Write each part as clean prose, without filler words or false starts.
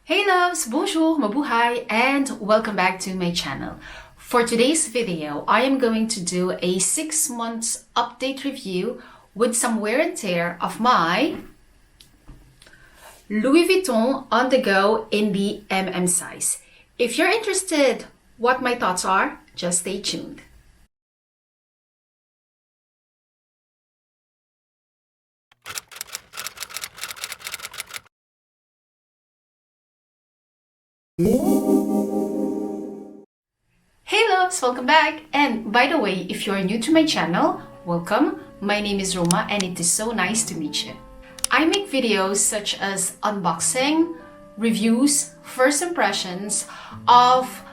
Hey loves, bonjour, mabuhay, and welcome back to my channel. For today's video, I am going to do a 6 months update review with some wear and tear of my Louis Vuitton on the go in the size. If you're interested what my thoughts are, just stay tuned. Hey loves, welcome back. And by the way, if you are new to my channel, welcome. My name is Roma and it is so nice to meet you. I make videos such as unboxing, reviews, first impressions of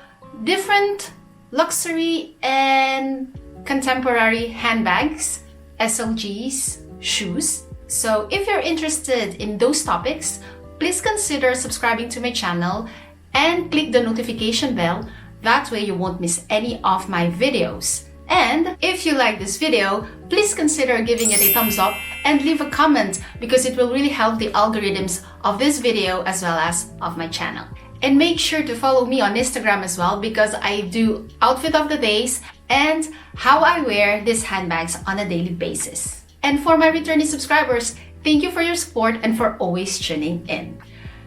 different luxury and contemporary handbags, SLGs, shoes. So if you're interested in those topics, please consider subscribing to my channel and click the notification bell. That way you won't miss any of my videos. And if you like this video, please consider giving it a thumbs up and leave a comment because it will really help the algorithms of this video as well as of my channel. And make sure to follow me on Instagram as well because I do outfit of the days and how I wear these handbags on a daily basis. And for my returning subscribers, thank you for your support and for always tuning in.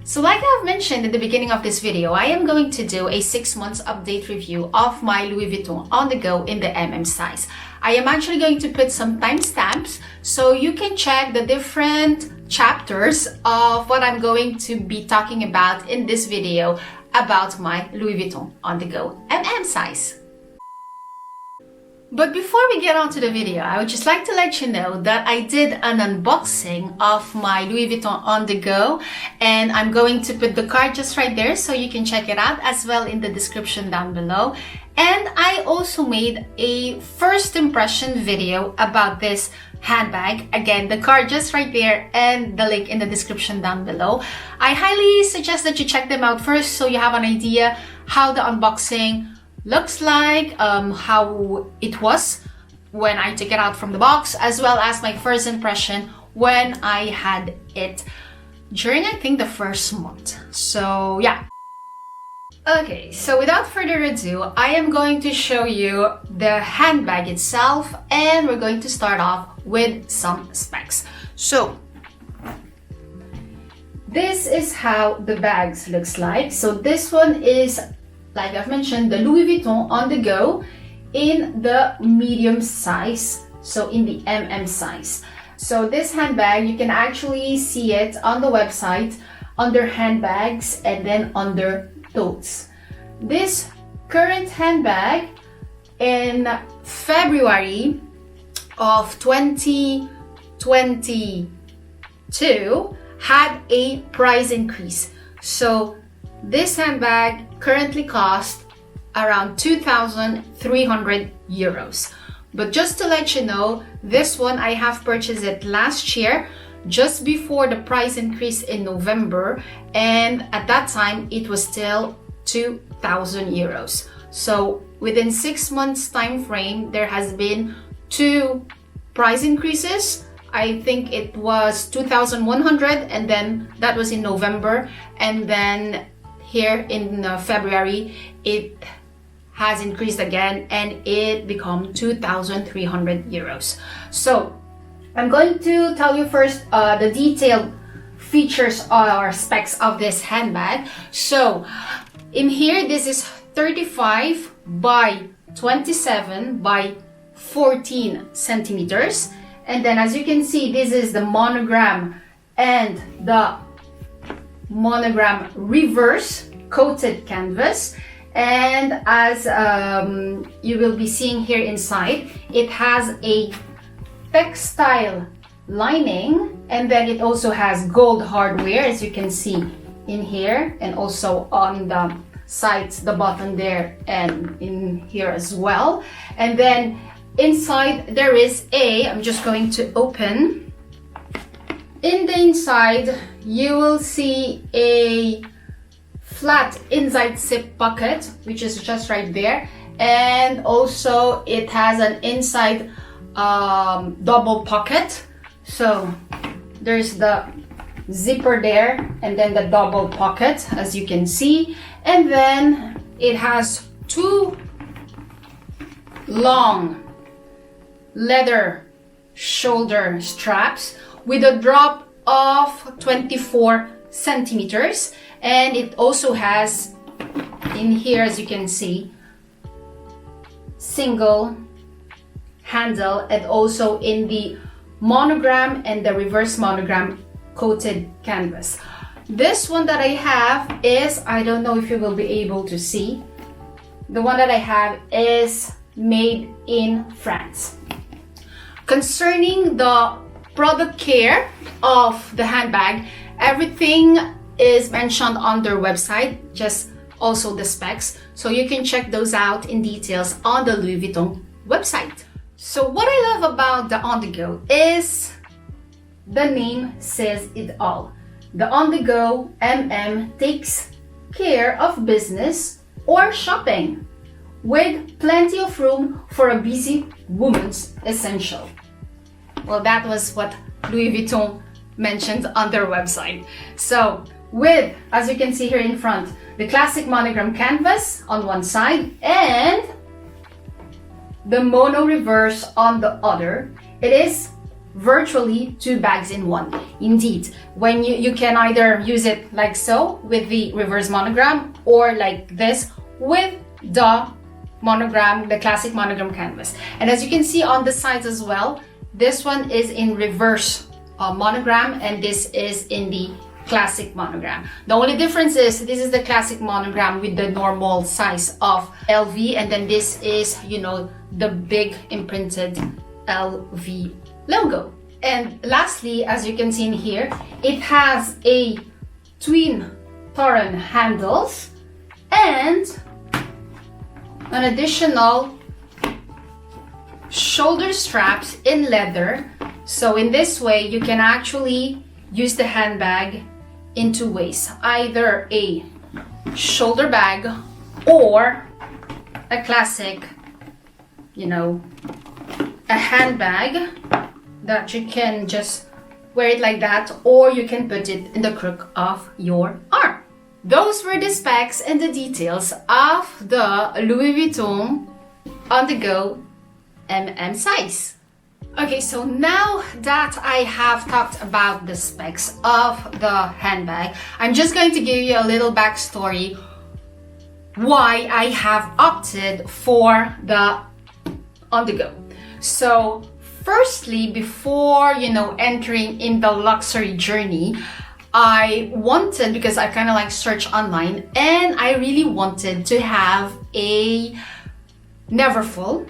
So like I've mentioned in the beginning of this video, I am going to do a 6 months update review of my Louis Vuitton on the go in the size. I am actually going to put some timestamps so you can check the different chapters of what I'm going to be talking about in this video about my Louis Vuitton on the go size. But before we get on to the video, I would just like to let you know that I did an unboxing of my Louis Vuitton on the go, and I'm going to put the card just right there so you can check it out as well in the description down below. And I also made a first impression video about this handbag. Again, the card just right there and the link in the description down below. I highly suggest that you check them out first so you have an idea how the unboxing looks like, how it was when I took it out from the box, as well as my first impression when I had it during, I think, the first month. So yeah. Okay, so without further ado, I am going to show you the handbag itself and we're going to start off with some specs. So this is how the bags looks like. So this one is, like I've mentioned, the Louis Vuitton on the go in the medium size, so in the size. So this handbag, you can actually see it on the website under handbags and then under totes. This current handbag in February of 2022 had a price increase. So this handbag currently costs around 2,300 euros. But just to let you know, this one I have purchased it last year, just before the price increase in November, and at that time it was still 2,000 euros. So within 6 months time frame, there has been 2 price increases. I think it was 2,100 and then that was in November, and then here in February it has increased again and it become 2,300 euros. So I'm going to tell you first the detailed features or specs of this handbag. So in here, this is 35 by 27 by 14 centimeters, and then as you can see, this is the monogram and the Monogram Reverse Coated Canvas. And as you will be seeing here inside, it has a textile lining, and then it also has gold hardware, as you can see in here, and also on the sides, the button there, and in here as well. And then inside there is I'm just going to open. In the inside, you will see a flat inside zip pocket, which is just right there, and also it has an inside double pocket. So there's the zipper there, and then the double pocket, as you can see. And then it has two long leather shoulder straps with a drop of 24 centimeters. And it also has in here, as you can see, single handle, and also in the monogram and the reverse monogram coated canvas. This one that I have is, I don't know if you will be able to see, the one that I have is made in France. Concerning the product care of the handbag, everything is mentioned on their website, just also the specs, so you can check those out in details on the Louis Vuitton website. So what I love about the On The Go is the name says it all. The On The Go takes care of business or shopping with plenty of room for a busy woman's essential. Well, that was what Louis Vuitton mentioned on their website. So with, as you can see here in front, the classic monogram canvas on one side and the mono reverse on the other, it is virtually two bags in one. Indeed, when you can either use it like so with the reverse monogram, or like this with the monogram, the classic monogram canvas. And as you can see on the sides as well, this one is in reverse monogram, and this is in the classic monogram. The only difference is this is the classic monogram with the normal size of LV, and then this is, you know, the big imprinted LV logo. And lastly, as you can see in here, it has a twin Toran handles and an additional shoulder straps in leather. So in this way, you can actually use the handbag in two ways, either a shoulder bag or a classic, you know, a handbag that you can just wear it like that, or you can put it in the crook of your arm. Those were the specs and the details of the Louis Vuitton On The Go size. Okay, so now that I have talked about the specs of the handbag, I'm just going to give you a little backstory why I have opted for the On The Go. So firstly, before, you know, entering in the luxury journey, I wanted, because I kind of like search online, and I really wanted to have a Neverfull,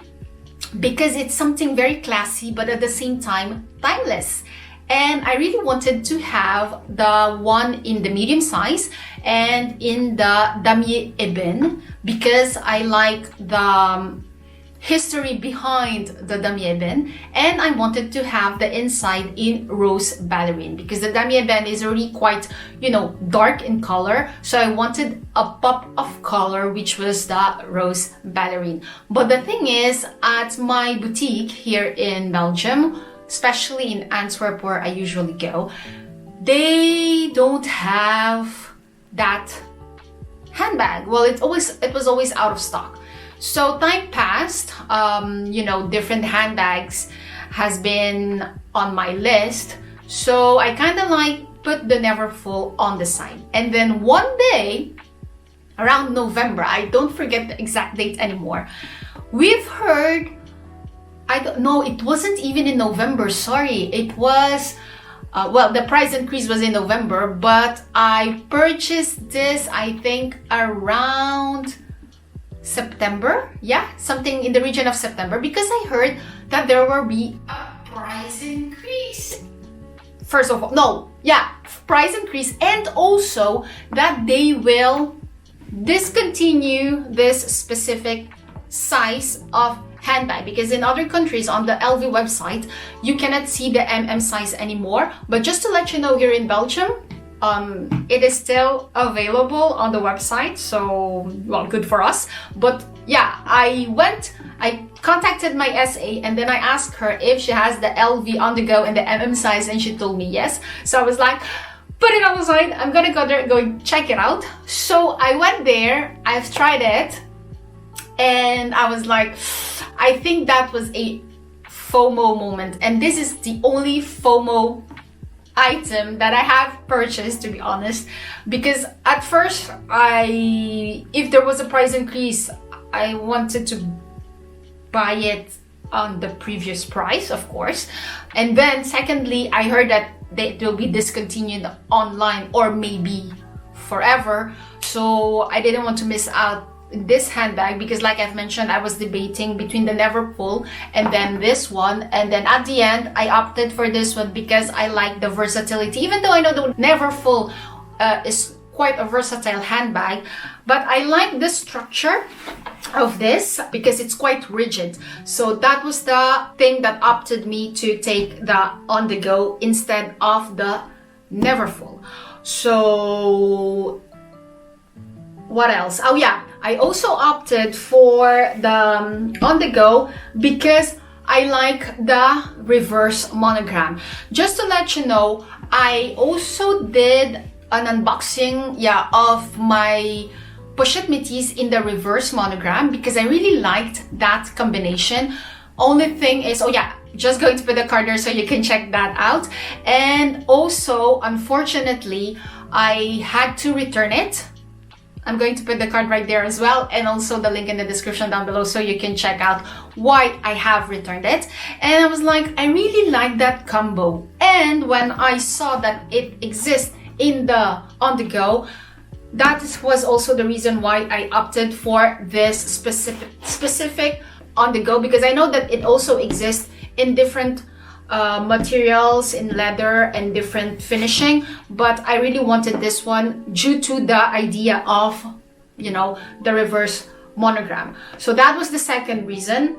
because it's something very classy but at the same time timeless. And I really wanted to have the one in the medium size and in the damier ébène, because I like the history behind the damier ébène, and I wanted to have the inside in rose ballerine, because the damier ébène is already quite, you know, dark in color, so I wanted a pop of color, which was the rose ballerine. But the thing is, at my boutique here in Belgium, especially in Antwerp where I usually go, they don't have that handbag. Well, it was always out of stock. So time passed, you know, different handbags has been on my list. So I kind of like put the Neverfull on the side. And then one day, around November, I don't forget the exact date anymore, we've heard, I don't know, it wasn't even in November, sorry. It was, well, the price increase was in November, but I purchased this, I think, around September, yeah, something in the region of September, because I heard that there will be a price increase. First of all, no, yeah, price increase, and also that they will discontinue this specific size of handbag, because in other countries on the LV website you cannot see the size anymore. But just to let you know, here in Belgium, it is still available on the website, so, well, good for us. But yeah, I contacted my SA, and then I asked her if she has the LV On The Go and the size, and she told me yes. So I was like, put it on the side. I'm gonna go there, go check it out. So I went there, I've tried it, and I was like, I think that was a FOMO moment. And this is the only FOMO item that I have purchased, to be honest, because at first if there was a price increase, I wanted to buy it on the previous price, of course. And then secondly, I heard that they will be discontinued online or maybe forever. So I didn't want to miss out this handbag because, like I've mentioned, I was debating between the Neverfull and then this one, and then at the end I opted for this one because I like the versatility. Even though I know the Neverfull is quite a versatile handbag, but I like the structure of this because it's quite rigid. So that was the thing that opted me to take the On The Go instead of the Neverfull. So what else? Oh yeah, I also opted for the On The Go because I like the reverse monogram. Just to let you know, I also did an unboxing, of my pochette métis in the reverse monogram because I really liked that combination. Only thing is, just going to put the card there so you can check that out. And also, unfortunately, I had to return it. I'm going to put the card right there as well, and also the link in the description down below so you can check out why I have returned it. And I was like, I really like that combo. And when I saw that it exists in the On The Go, that was also the reason why I opted for this specific On The Go, because I know that it also exists in different materials, in leather and different finishing, but I really wanted this one due to the idea of, the reverse monogram. So that was the second reason.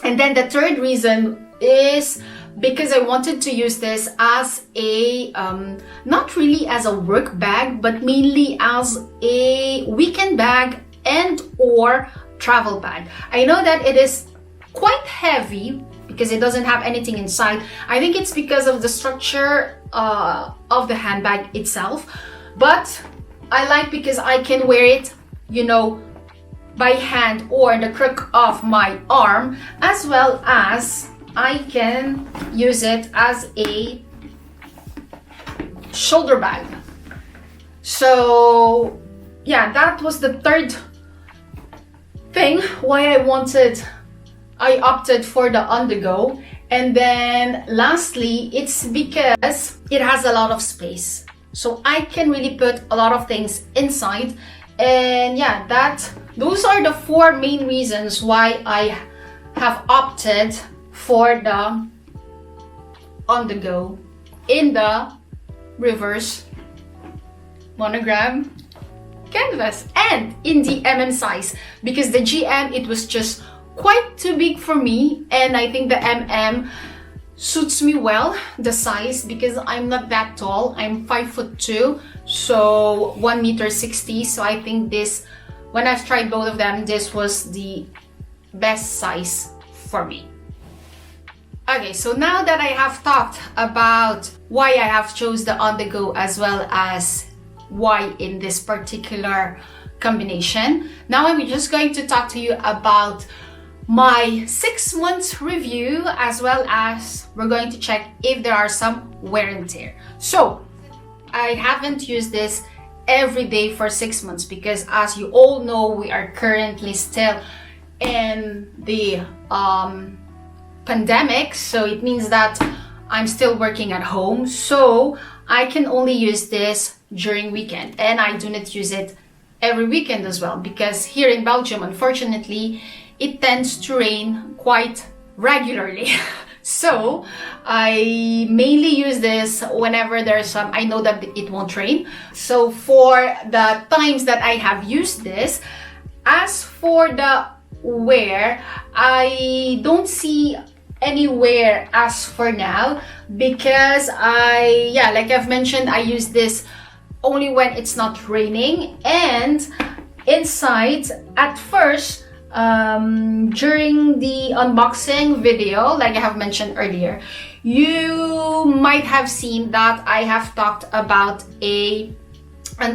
And then the third reason is because I wanted to use this as a, not really as a work bag, but mainly as a weekend bag and or travel bag. I know that it is quite heavy because it doesn't have anything inside. I think it's because of the structure of the handbag itself, but I like because I can wear it, by hand or the crook of my arm, as well as I can use it as a shoulder bag. So yeah, that was the third thing why I opted for the On The Go. And then lastly, it's because it has a lot of space, so I can really put a lot of things inside. And yeah, those are the four main reasons why I have opted for the On The Go in the reverse monogram canvas and in the MM size, because the GM, it was just quite too big for me, and I think the MM suits me well, the size, because I'm not that tall. I'm 5'2", so 1.60 m. So I think this, when I've tried both of them, this was the best size for me. Okay, so now that I have talked about why I have chose the On The Go as well as why in this particular combination, now I'm just going to talk to you about my 6 months review, as well as we're going to check if there are some wear and tear. So I haven't used this every day for 6 months because, as you all know, we are currently still in the pandemic, so it means that I'm still working at home, so I can only use this during weekend, and I do not use it every weekend as well, because here in Belgium, unfortunately, it tends to rain quite regularly. So I mainly use this whenever there's some, I know that it won't rain. So for the times that I have used this, as for the wear, I don't see any wear as for now, because like I've mentioned, I use this only when it's not raining. And inside, at first, during the unboxing video, like I have mentioned earlier, You might have seen that I have talked about an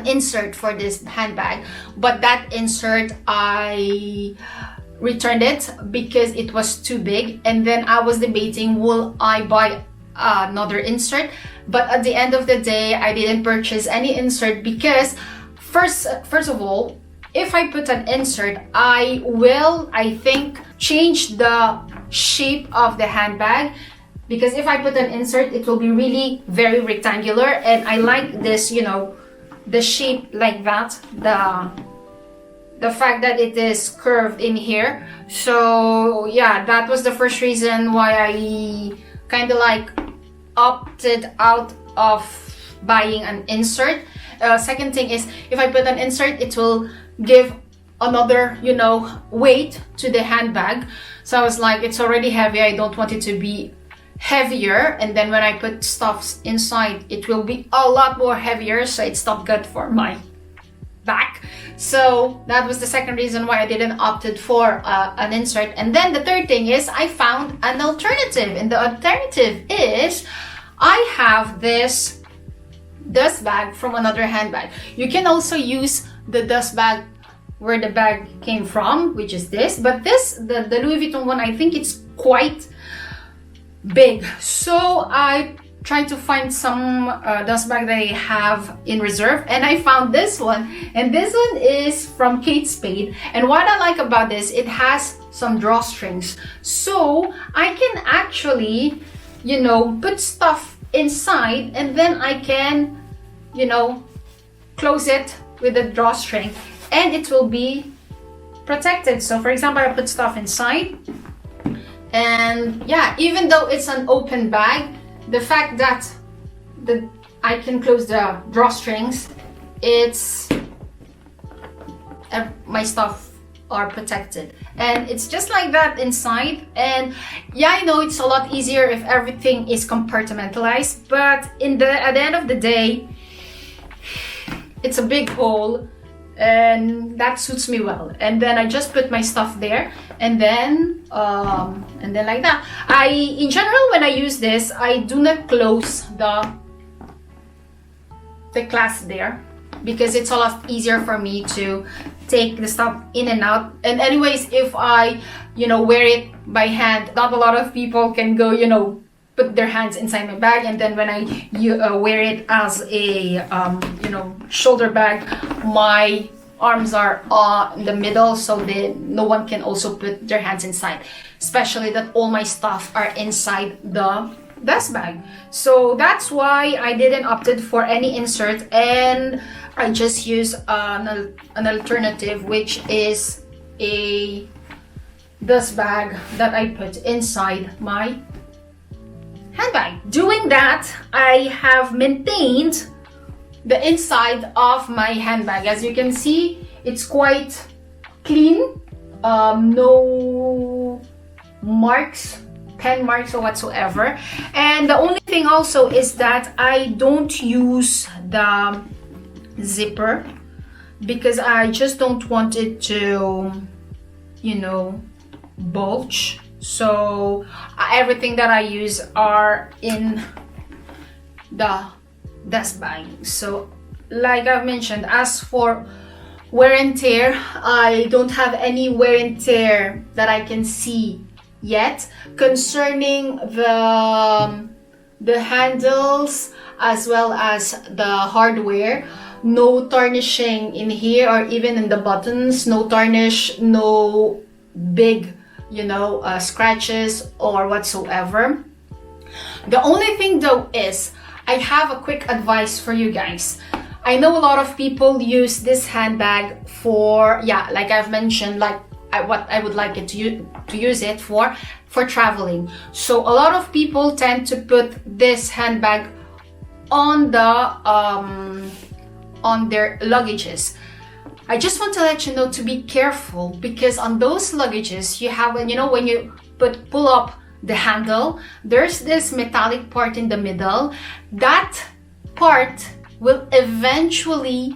insert for this handbag, but that insert I returned it because it was too big, and then I was debating, will I buy another insert? But at the end of the day, I didn't purchase any insert because first of all, if I put an insert, I will, I think, change the shape of the handbag, because if I put an insert, it will be really very rectangular, and I like this, you know, the shape like that, the fact that it is curved in here. So yeah, that was the first reason why I kind of like opted out of buying an insert. Second thing is, if I put an insert, it will give another, you know, weight to the handbag. So I was like, it's already heavy, I don't want it to be heavier, and then when I put stuff inside, it will be a lot more heavier, so it's not good for my back. So that was the second reason why I didn't opted for an insert. And then the third thing is, I found an alternative, and the alternative is I have this dust bag from another handbag. You can also use the dust bag where the bag came from, which is this, but this, the Louis Vuitton one, I think it's quite big. So I tried to find some dust bag that I have in reserve, and I found this one, and this one is from Kate Spade. And what I like about this, it has some drawstrings, so I can actually, you know, put stuff inside, and then I can, you know, close it with a drawstring, and it will be protected. So for example, I put stuff inside, and yeah, even though it's an open bag, the fact that I can close the drawstrings, it's my stuff are protected, and it's just like that inside. And yeah, I know it's a lot easier if everything is compartmentalized, but at the end of the day, it's a big hole, and that suits me well. And then I just put my stuff there, and then like that. In general, when I use this, I do not close the clasp there, because it's a lot easier for me to take the stuff in and out. And anyways, if I, you know, wear it by hand, not a lot of people can go, you know, put their hands inside my bag, and then when I wear it as a you know, shoulder bag, my arms are in the middle, so no one can also put their hands inside, especially that all my stuff are inside the dust bag. So that's why I didn't opted for any insert, and I just use an alternative, which is a dust bag that I put inside my handbag. Doing that, I have maintained the inside of my handbag. As you can see, it's quite clean, no marks, pen marks or whatsoever. And the only thing also is that I don't use the zipper, because I just don't want it to, you know, bulge. So everything that I use are in the dust bag. So like I've mentioned, as for wear and tear, I don't have any wear and tear that I can see yet. Concerning the handles as well as the hardware, no tarnishing in here or even in the buttons, no tarnish, no big, you know, scratches or whatsoever. The only thing though is, I have a quick advice for you guys. I know a lot of people use this handbag for, yeah, like I've mentioned, like what I would like it to use it for traveling. So a lot of people tend to put this handbag on their luggages. I just want to let you know to be careful, because on those luggages you have, you know, when you pull up the handle, there's this metallic part in the middle. That part will eventually,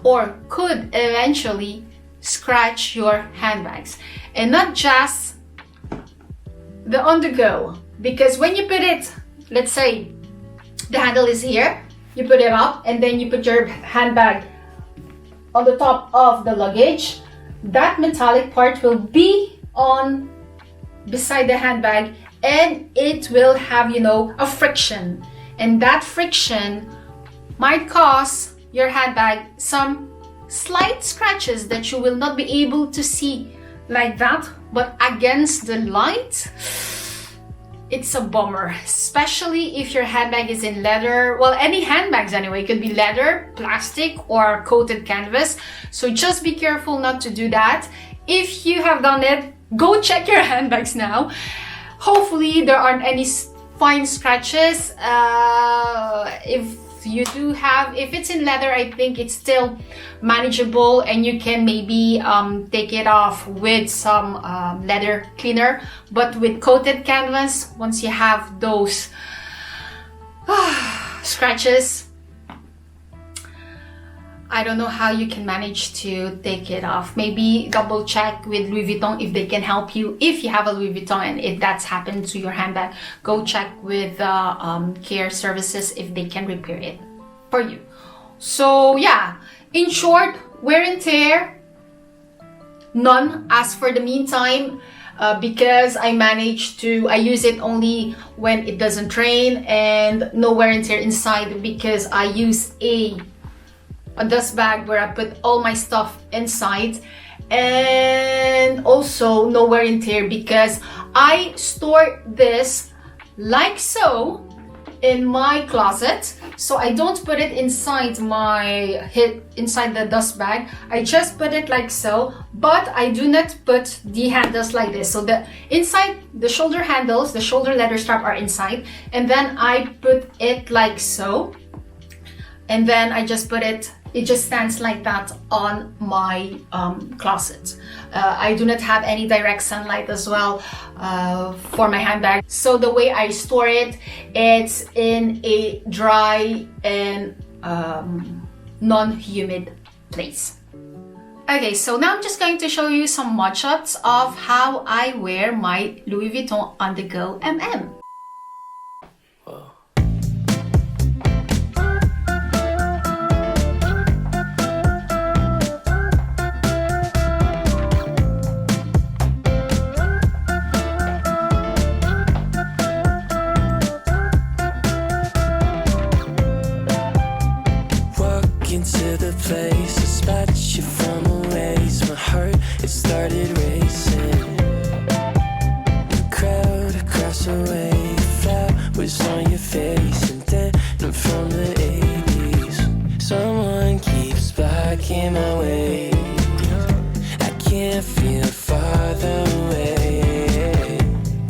or could eventually, scratch your handbags. And not just the on the go, because when you put it, let's say the handle is here, you put it up and then you put your handbag on the top of the luggage, that metallic part will be on beside the handbag, and it will have, you know, a friction, and that friction might cause your handbag some slight scratches that you will not be able to see like that, but against the light, it's a bummer, especially if your handbag is in leather. Well, any handbags anyway, it could be leather, plastic, or coated canvas. So just be careful not to do that. If you have done it, go check your handbags now. Hopefully there aren't any fine scratches. If you do have, if it's in leather, I think it's still manageable, and you can maybe take it off with some leather cleaner. But with coated canvas, once you have those scratches, I don't know how you can manage to take it off. Maybe double check with Louis Vuitton if they can help you. If you have a Louis Vuitton and if that's happened to your handbag, go check with care services if they can repair it for you. So yeah, in short, wear and tear, none as for the meantime, because I use it only when it doesn't rain, and no wear and tear inside because I use a dust bag where I put all my stuff inside, and also no wear and tear because I store this like so in my closet. So I don't put it inside inside the dust bag. I just put it like so, but I do not put the handles like this. So the inside, the shoulder handles, the shoulder leather strap are inside, and then I put it like so, and then I just put it just stands like that on my closet. I do not have any direct sunlight as well for my handbag. So the way I store it, it's in a dry and non-humid place. Okay, so now I'm just going to show you some mod shots of how I wear my Louis Vuitton on the go MM. To the place, a spot you from a ways. My heart, it started racing. The crowd across the way, flowers on your face, and then I'm from the 80s. Someone keeps blocking my way. I can't feel farther away.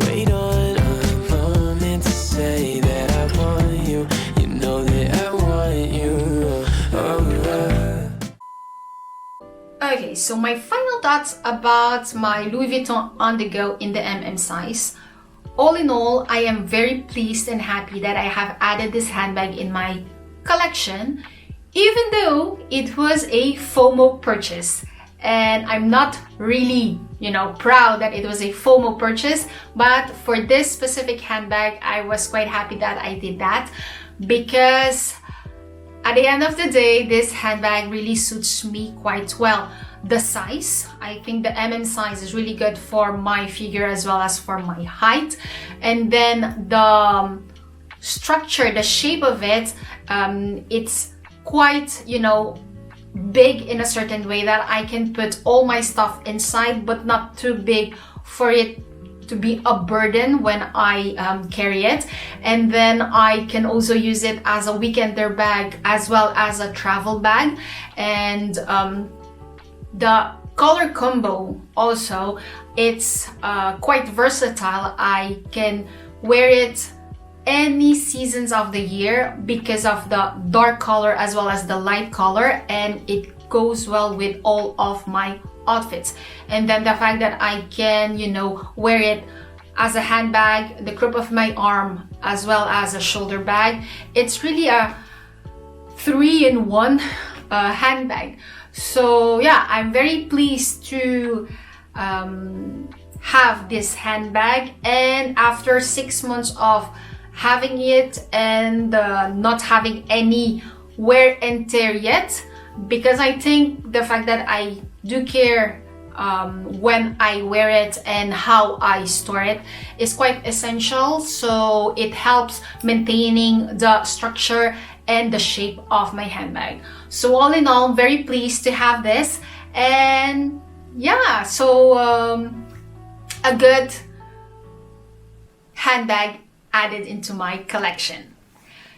Wait on a moment to say that I want you. You know that I want you. Okay, so my final thoughts about my Louis Vuitton on the go in the MM size. All in all, I am very pleased and happy that I have added this handbag in my collection, even though it was a FOMO purchase. And I'm not really, proud that it was a FOMO purchase, but for this specific handbag, I was quite happy that I did that, because at the end of the day, this handbag really suits me quite well. The size, I think the MM size is really good for my figure as well as for my height. And then the structure, the shape of it, it's quite, big in a certain way that I can put all my stuff inside, but not too big for it to be a burden when I carry it. And then I can also use it as a weekender bag as well as a travel bag. And the color combo also, it's quite versatile. I can wear it any seasons of the year because of the dark color as well as the light color, and it goes well with all of my outfits. And then the fact that I can, wear it as a handbag, the crook of my arm, as well as a shoulder bag. It's really a 3-in-1 handbag. So yeah, I'm very pleased to have this handbag, and after 6 months of having it and not having any wear and tear yet, because I think the fact that I do care when I wear it and how I store it is quite essential. So it helps maintaining the structure and the shape of my handbag. So all in all, I'm very pleased to have this. And yeah, so a good handbag added into my collection.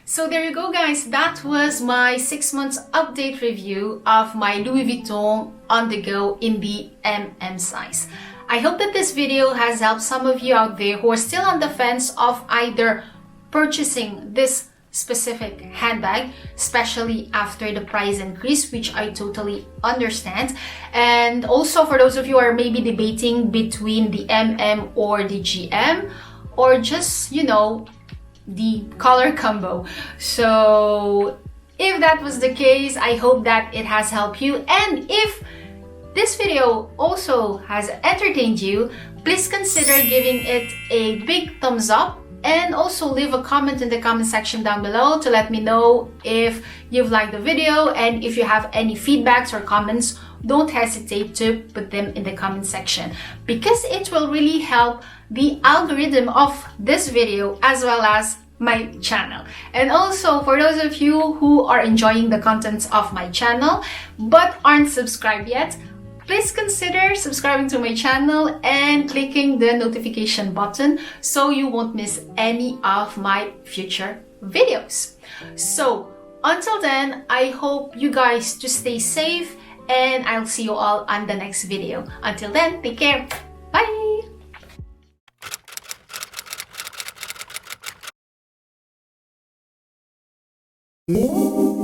So there you go, guys. That was my 6 months update review of my Louis Vuitton on the go in the MM size. I hope that this video has helped some of you out there who are still on the fence of either purchasing this specific handbag, especially after the price increase, which I totally understand. And also for those of you who are maybe debating between the MM or the GM, or just, you know, the color combo. So if that was the case, I hope that it has helped you. And if this video also has entertained you, please consider giving it a big thumbs up, and also leave a comment in the comment section down below to let me know if you've liked the video. And if you have any feedbacks or comments, don't hesitate to put them in the comment section, because it will really help the algorithm of this video as well as my channel. And also for those of you who are enjoying the contents of my channel but aren't subscribed yet, please consider subscribing to my channel and clicking the notification button so you won't miss any of my future videos. So until then, I hope you guys to stay safe, and I'll see you all on the next video. Until then, take care. Bye! Ooh.